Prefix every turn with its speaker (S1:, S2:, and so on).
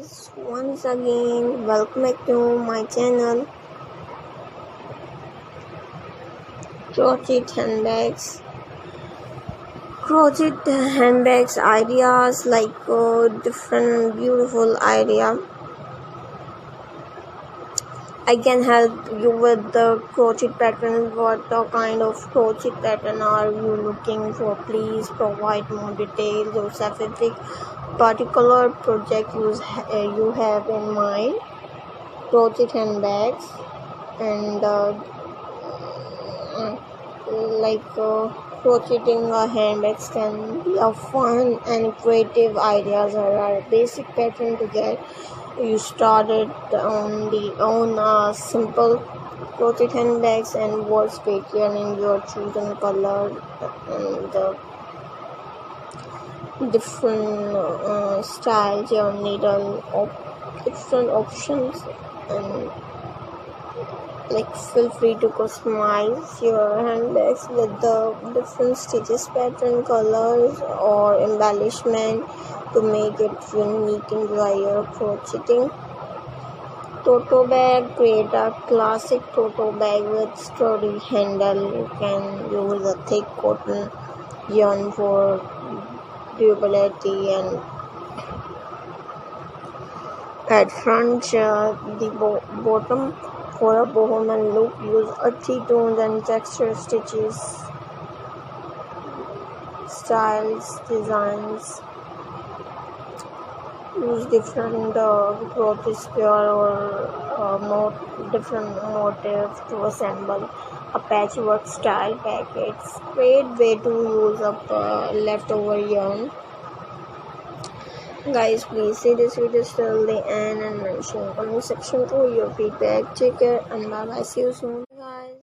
S1: guys, once again welcome back to my channel. Crochet handbags. Crochet handbags ideas, like different beautiful idea. I can help you with the crochet pattern. What kind of crochet pattern are you looking for? Please provide more details or specific particular project you have in mind. Crochet handbags and crocheting handbags can be a fun and creative ideas or a basic pattern to get you started on simple crochet handbags and words pattern in your chosen color and different styles, your needle different options, and feel free to customize your handbags with the different stitches, pattern, colors or embellishment to make it unique. Enjoy your crocheting. Tote bag. Create a classic tote bag with sturdy handle. You can use a thick cotton yarn for durability, and at front the bottom for a bohemian look. Use earthy tones and texture stitches, styles, designs. Use different crochet square or different motifs to assemble a patchwork style packets. Great way to use up leftover yarn. Guys, please see this video till the end and mention in comment section for your feedback. Take care and bye bye. See you soon.